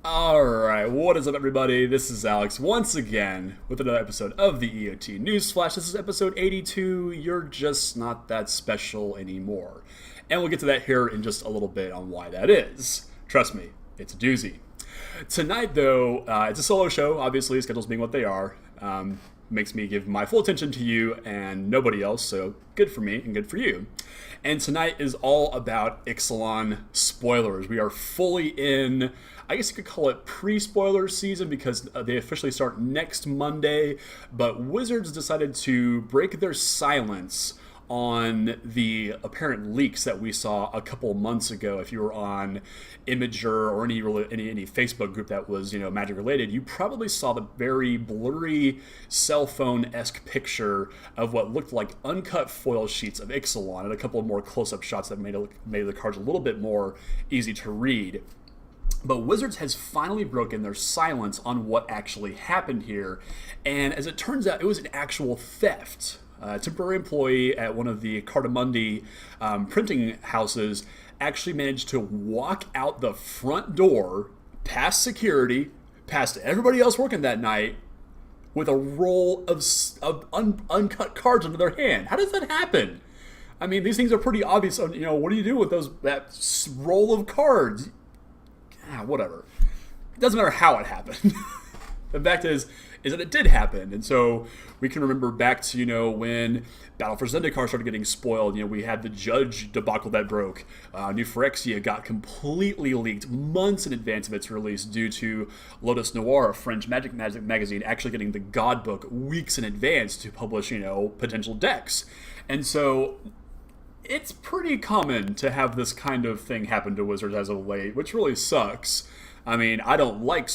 Alright, what is up everybody? This is Alex once again with another episode of the EOT Newsflash. This is episode 82, You're Just Not That Special Anymore. And we'll get to that here in just a little bit on why that is. Trust me, it's a doozy. Tonight though, it's a solo show, obviously, schedules being what they are. Makes me give my full attention to you and nobody else, so good for me and good for you. And tonight is all about Ixalan spoilers. We are fully in, I guess you could call it pre-spoiler season because they officially start next Monday, but Wizards decided to break their silence on the apparent leaks that we saw a couple months ago. If you were on Imager or any Facebook group that was, Magic related, you probably saw the very blurry cell phone-esque picture of what looked like uncut foil sheets of Ixalan and a couple of more close-up shots that made the cards a little bit more easy to read. But Wizards has finally broken their silence on what actually happened here, and as it turns out, it was an actual theft. A temporary employee at one of the Cardamundi printing houses actually managed to walk out the front door, past security, past everybody else working that night, with a roll of uncut cards under their hand. How does that happen? I mean, these things are pretty obvious. What do you do with that roll of cards? Whatever. It doesn't matter how it happened. The fact is that it did happen. And so we can remember back to, when Battle for Zendikar started getting spoiled. We had the Judge debacle that broke. New Phyrexia got completely leaked months in advance of its release due to Lotus Noir, a French Magic magazine, actually getting the God Book weeks in advance to publish, potential decks. And so it's pretty common to have this kind of thing happen to Wizards as of late, which really sucks. I mean, I don't like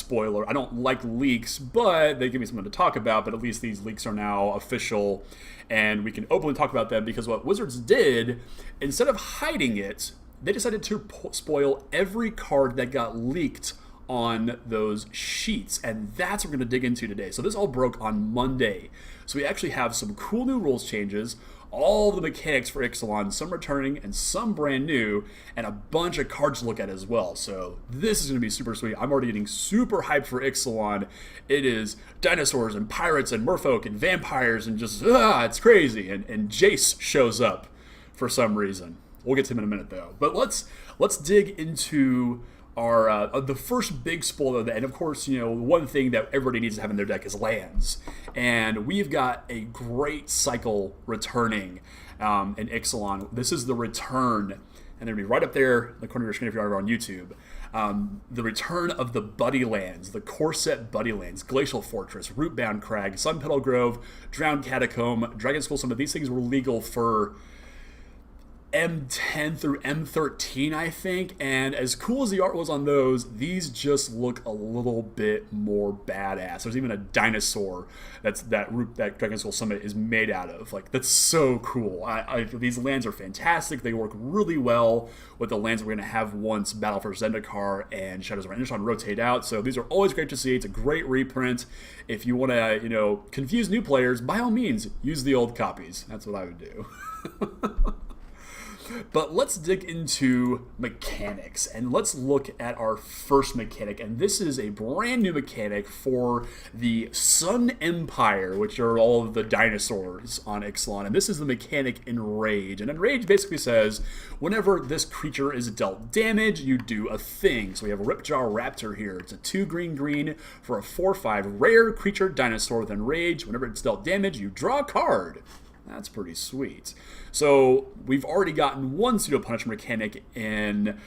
leaks, but they give me something to talk about, but at least these leaks are now official, and we can openly talk about them, because what Wizards did, instead of hiding it, they decided to spoil every card that got leaked on those sheets, and that's what we're going to dig into today. So this all broke on Monday. So we actually have some cool new rules changes, all the mechanics for Ixalan, some returning and some brand new, and a bunch of cards to look at as well. So this is going to be super sweet. I'm already getting super hyped for Ixalan. It is dinosaurs and pirates and merfolk and vampires and just, it's crazy. And Jace shows up for some reason. We'll get to him in a minute though. But let's dig into our the first big spoiler, and of course, one thing that everybody needs to have in their deck is lands, and we've got a great cycle returning in Ixalan. This is the return, and it'll be right up there in the corner of your screen if you're on YouTube. The return of the Buddy Lands, the core set Buddy Lands, Glacial Fortress, Rootbound Crag, Sun Petal Grove, Drowned Catacomb, Dragon School. Some of these things were legal for M10 through M13, I think, and as cool as the art was on those, these just look a little bit more badass. There's even a dinosaur that Dragon School Summit is made out of. Like, that's so cool. These lands are fantastic. They work really well with the lands we're going to have once Battle for Zendikar and Shadows of Innistrad rotate out. So these are always great to see. It's a great reprint. If you want to, confuse new players, by all means, use the old copies. That's what I would do. But let's dig into mechanics, and let's look at our first mechanic, and this is a brand new mechanic for the Sun Empire, which are all of the dinosaurs on Ixalan, and this is the mechanic Enrage. And Enrage basically says, whenever this creature is dealt damage, you do a thing. So we have a Ripjaw Raptor here. It's a 2/3 for a 4/5 rare creature dinosaur with Enrage. Whenever it's dealt damage, you draw a card. That's pretty sweet. So we've already gotten one pseudo punishment mechanic in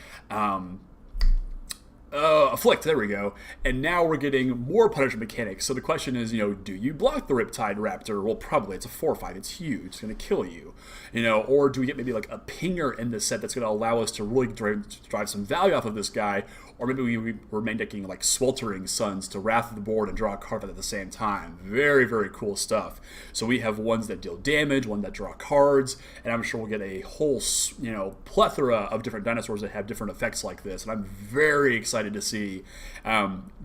Afflict, there we go. And now we're getting more punishment mechanics. So the question is, do you block the Riptide Raptor? Well, probably. It's a 4/5. It's huge. It's going to kill you. Or do we get maybe like a pinger in this set that's going to allow us to really drive some value off of this guy? Or maybe we're main decking like Sweltering Suns to Wrath of the Board and draw a card at the same time. Very, very cool stuff. So we have ones that deal damage, one that draw cards, and I'm sure we'll get a whole, plethora of different dinosaurs that have different effects like this. And I'm very excited to see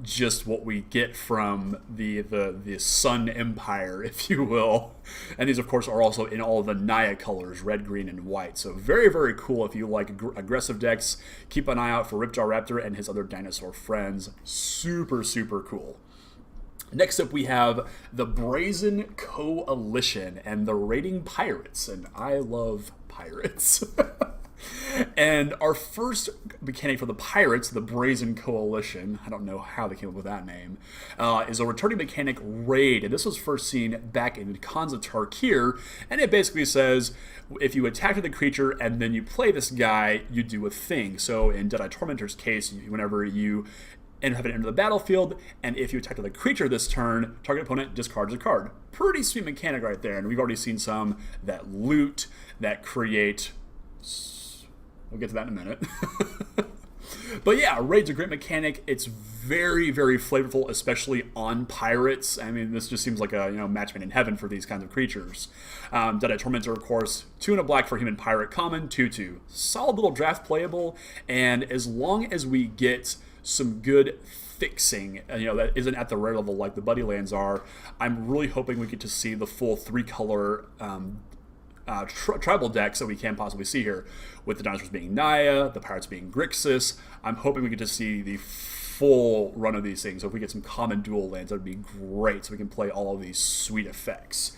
just what we get from the Sun Empire, if you will. And these, of course, are also in all of the Naya colors, red, green, and white. So very, very cool if you like aggressive decks. Keep an eye out for Ripjaw Raptor and his his other dinosaur friends. Super, super cool. Next up, we have the Brazen Coalition and the Raiding Pirates, and I love pirates. And our first mechanic for the Pirates, the Brazen Coalition, I don't know how they came up with that name, is a returning mechanic, Raid. And this was first seen back in Khans of Tarkir, and it basically says, if you attack with a creature and then you play this guy, you do a thing. So in Deadeye Tormentor's case, whenever you have it enter the battlefield, and if you attack with a creature this turn, target opponent discards a card. Pretty sweet mechanic right there, and we've already seen some that loot, that create... We'll get to that in a minute. But yeah, Raid's a great mechanic. It's very, very flavorful, especially on pirates. I mean, this just seems like a match made in heaven for these kinds of creatures. Deadeye Tormentor, of course, 2 and a black for human pirate, common, 2/2. Solid little draft playable, and as long as we get some good fixing, that isn't at the rare level like the Buddy Lands are, I'm really hoping we get to see the full 3-color tribal decks that we can possibly see here, with the dinosaurs being Naya, the pirates being Grixis. I'm hoping we get to see the full run of these things. So if we get some common dual lands, that would be great, so we can play all of these sweet effects.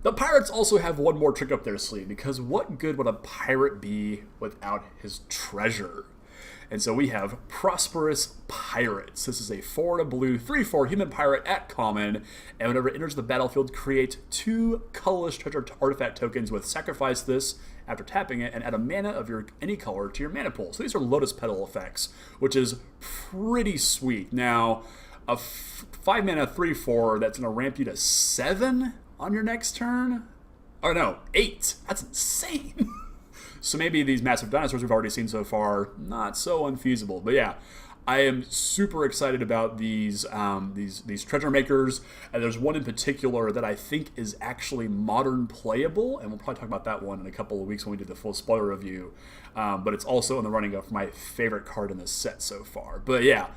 The pirates also have one more trick up their sleeve, because what good would a pirate be without his treasure? And so we have Prosperous Pirates. This is a 4 and a blue, 3/4 human pirate at common, and whenever it enters the battlefield, create 2 colorless treasure artifact tokens with sacrifice this after tapping it, and add a mana of any color to your mana pool. So these are Lotus Petal effects, which is pretty sweet. Now, a 5 mana 3/4 that's going to ramp you to 7 on your next turn? Oh no, 8. That's insane. So maybe these massive dinosaurs we've already seen so far, not so unfeasible. But yeah, I am super excited about these treasure makers. And there's one in particular that I think is actually modern playable, and we'll probably talk about that one in a couple of weeks when we do the full spoiler review. But it's also in the running of my favorite card in this set so far. But yeah,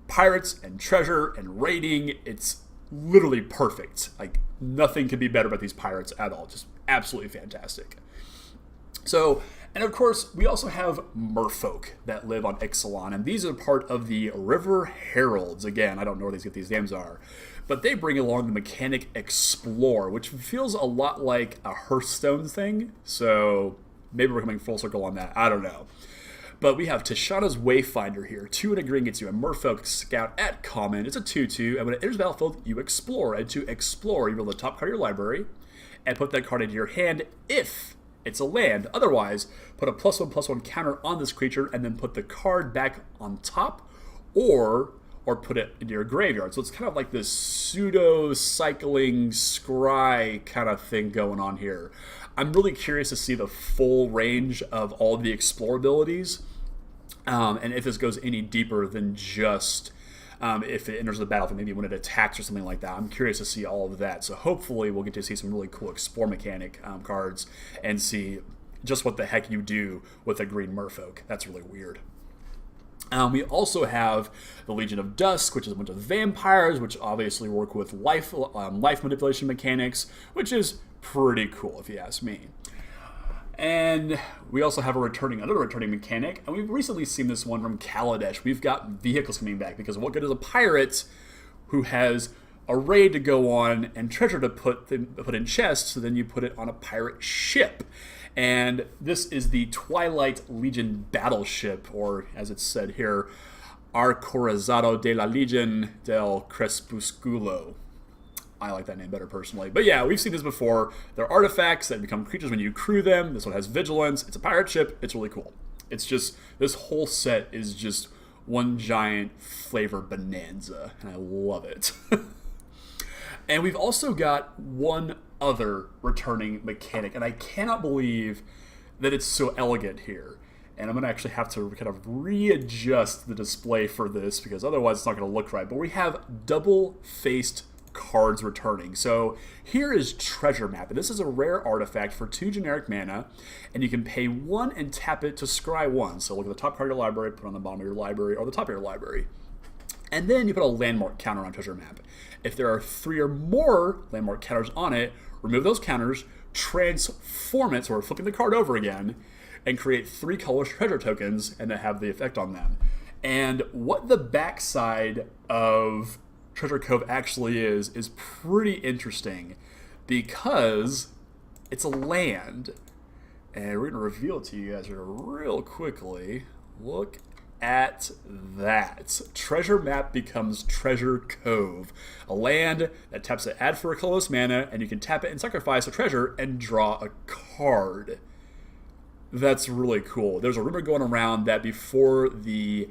pirates and treasure and raiding, it's literally perfect. Like, nothing could be better about these pirates at all. Just absolutely fantastic. So, and of course, we also have merfolk that live on Ixalan, and these are part of the River Heralds. Again, I don't know where these names are, but they bring along the mechanic Explore, which feels a lot like a Hearthstone thing, so maybe we're coming full circle on that. I don't know. But we have Tishana's Wayfinder here. 2 and a green gets you a merfolk scout at common. It's a 2/2, and when it enters the battlefield, you explore. And to explore, you roll the top card of your library and put that card into your hand if it's a land. Otherwise, put a +1/+1 counter on this creature and then put the card back on top, or put it into your graveyard. So it's kind of like this pseudo-cycling scry kind of thing going on here. I'm really curious to see the full range of all the explore abilities, and if this goes any deeper than just if it enters the battlefield, maybe when it attacks or something like that. I'm curious to see all of that. So hopefully we'll get to see some really cool explore mechanic cards and see just what the heck you do with a green merfolk. That's really weird. We also have the Legion of Dusk, which is a bunch of vampires, which obviously work with life manipulation mechanics, which is pretty cool if you ask me. And we also have another returning mechanic, and we've recently seen this one from Kaladesh. We've got vehicles coming back, because what good is a pirate who has a raid to go on and treasure to put in chests, so then you put it on a pirate ship. And this is the Twilight Legion battleship, or as it's said here, Acorazado de la Legion del Crepúsculo. I like that name better personally. But yeah, we've seen this before. They're artifacts that become creatures when you crew them. This one has vigilance. It's a pirate ship. It's really cool. It's just, this whole set is just one giant flavor bonanza, and I love it. And we've also got one other returning mechanic, and I cannot believe that it's so elegant here. And I'm going to actually have to kind of readjust the display for this, because otherwise it's not going to look right. But we have double-faced cards returning. So here is Treasure Map, and this is a rare artifact for 2 generic mana, and you can pay 1 and tap it to scry 1. So look at the top card of your library, put it on the bottom of your library, or the top of your library. And then you put a landmark counter on Treasure Map. If there are 3 or more landmark counters on it, remove those counters, transform it, so we're flipping the card over again, and create 3 color treasure tokens, and then have the effect on them. And what the backside of Treasure Cove actually is pretty interesting because it's a land. And we're going to reveal it to you guys here real quickly. Look at that. Treasure Map becomes Treasure Cove. A land that taps to add for a colorless mana, and you can tap it and sacrifice a treasure and draw a card. That's really cool. There's a rumor going around that before the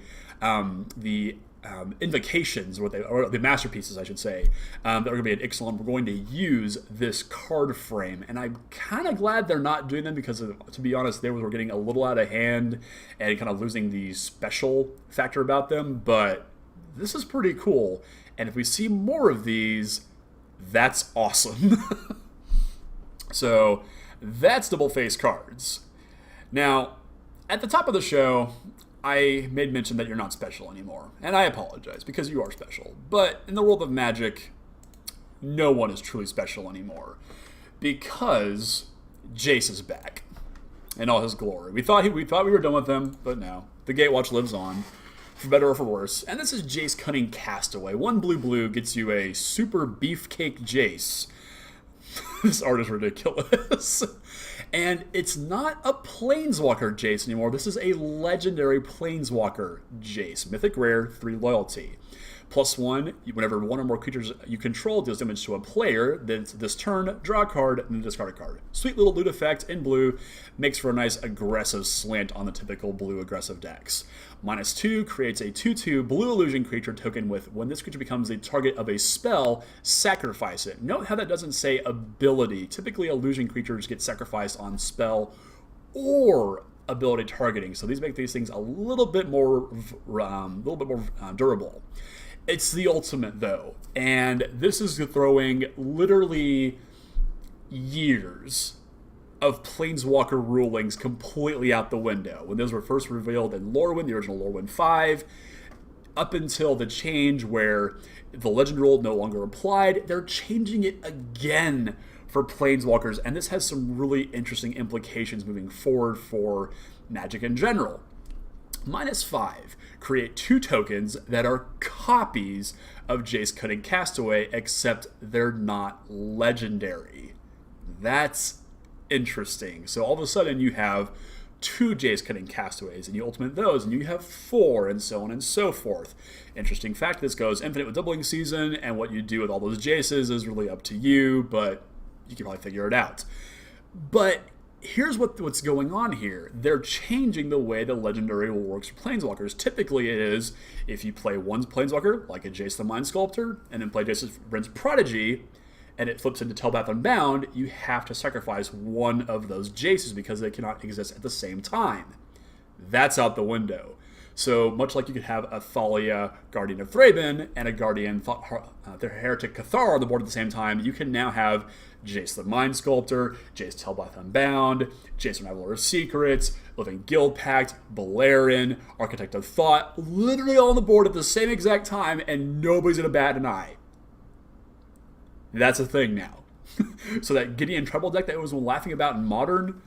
invocations, or the masterpieces, I should say, that are going to be at Ixalan, we're going to use this card frame. And I'm kind of glad they're not doing them because, to be honest, they were getting a little out of hand and kind of losing the special factor about them. But this is pretty cool. And if we see more of these, that's awesome. So that's double face cards. Now, at the top of the show, I made mention that you're not special anymore, and I apologize because you are special. But in the world of Magic, no one is truly special anymore because Jace is back in all his glory. We thought we were done with him, but no, the Gatewatch lives on, for better or for worse. And this is Jace Cunning Castaway. 1 blue gets you a super beefcake Jace. This art is ridiculous. And it's not a Planeswalker Jace anymore. This is a legendary Planeswalker Jace. Mythic Rare, 3 loyalty. +1, whenever one or more creatures you control deals damage to a player, then this turn, draw a card, and then discard a card. Sweet little loot effect in blue, makes for a nice aggressive slant on the typical blue aggressive decks. -2 creates a 2/2 blue illusion creature token with, when this creature becomes the target of a spell, sacrifice it. Note how that doesn't say ability. Typically illusion creatures get sacrificed on spell or ability targeting, so these make these things a little bit more durable. It's the ultimate, though, and this is throwing literally years of Planeswalker rulings completely out the window. When those were first revealed in Lorwyn, the original Lorwyn 5, up until the change where the legend rule no longer applied, they're changing it again for Planeswalkers, and this has some really interesting implications moving forward for Magic in general. -5, create 2 tokens that are copies of Jace Cunning Castaway, except they're not legendary. That's interesting. So all of a sudden you have 2 Jace Cunning Castaways, and you ultimate those, and you have 4, and so on and so forth. Interesting fact, this goes infinite with Doubling Season, and what you do with all those Jaces is really up to you, but you can probably figure it out. But here's what's going on here. They're changing the way the legendary works for Planeswalkers. Typically it is, if you play one Planeswalker, like a Jace the Mind Sculptor, and then play Jace Brent's Prodigy, and it flips into Telpath Unbound, you have to sacrifice one of those Jaces because they cannot exist at the same time. That's out the window. So much like you could have a Thalia Guardian of Thraben and a Guardian the Heretic Cathar on the board at the same time, you can now have Jace the Mind Sculptor, Jace Telpath Unbound, Jace Unraveler of Secrets, Living Guild Pact, Balerion, Architect of Thought, literally all on the board at the same exact time, and nobody's gonna bat an eye. That's a thing now. So that Gideon Tribal deck that I was laughing about in Modern,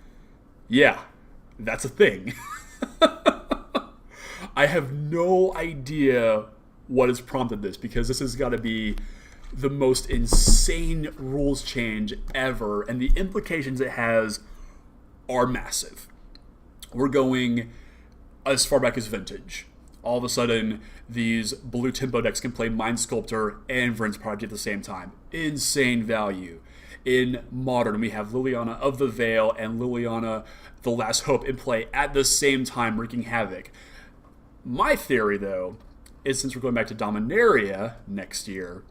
yeah, that's a thing. I have no idea what has prompted this, because this has got to be the most insane rules change ever, and the implications it has are massive. We're going as far back as Vintage. All of a sudden, these blue tempo decks can play Mind Sculptor and Vryn's Prodigy at the same time. Insane value. In Modern, we have Liliana of the Veil and Liliana the Last Hope in play at the same time, wreaking havoc. My theory, though, is since we're going back to Dominaria next year,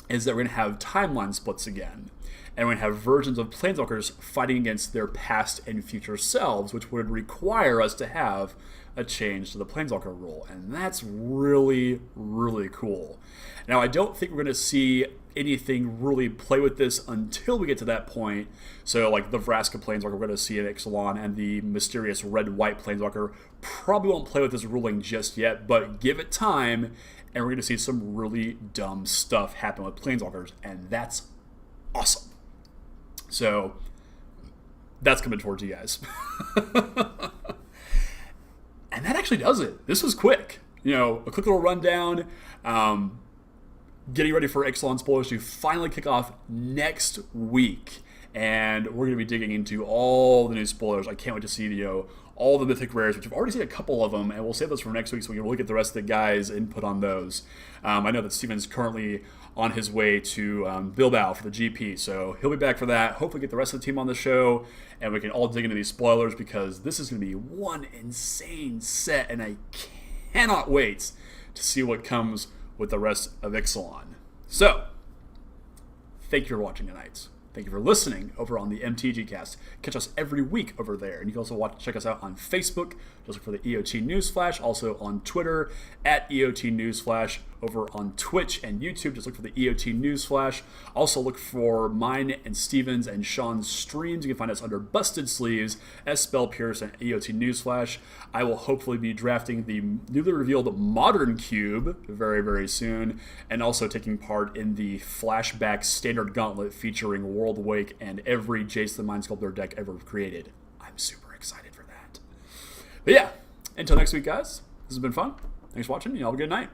is that we're going to have timeline splits again. And we're going to have versions of Planeswalkers fighting against their past and future selves, which would require us to have a change to the Planeswalker rule. And that's really, really cool. Now, I don't think we're going to see anything really play with this until we get to that point. So, like the Vraska Planeswalker we're going to see in Ixalan and the mysterious red-white Planeswalker probably won't play with this ruling just yet, but give it time, and we're going to see some really dumb stuff happen with Planeswalkers, and that's awesome. So, that's coming towards you guys. And that actually does it. This was quick. a quick little rundown. Getting ready for Ixalan spoilers to finally kick off next week. And we're going to be digging into all the new spoilers. I can't wait to see, all the mythic rares, which I've already seen a couple of them, and we'll save those for next week so we can really get the rest of the guys' input on those. I know that Steven's currently on his way to Bilbao for the GP, so he'll be back for that. Hopefully get the rest of the team on the show, and we can all dig into these spoilers, because this is going to be one insane set, and I cannot wait to see what comes with the rest of Ixalan. So, thank you for watching tonight. Thank you for listening over on the MTG Cast. Catch us every week over there. And you can also check us out on Facebook. Just look for the EOT Newsflash. Also on Twitter, at EOT Newsflash. Over on Twitch and YouTube, just look for the EOT Newsflash. Also look for mine and Steven's and Sean's streams. You can find us under Busted Sleeves, as Spell Pierce, and EOT Newsflash. I will hopefully be drafting the newly revealed Modern Cube very, very soon, and also taking part in the Flashback Standard Gauntlet featuring World Wake and every Jace the Mind Sculptor deck ever created. I'm super excited for that. But yeah, until next week, guys, this has been fun. Thanks for watching, and y'all have a good night.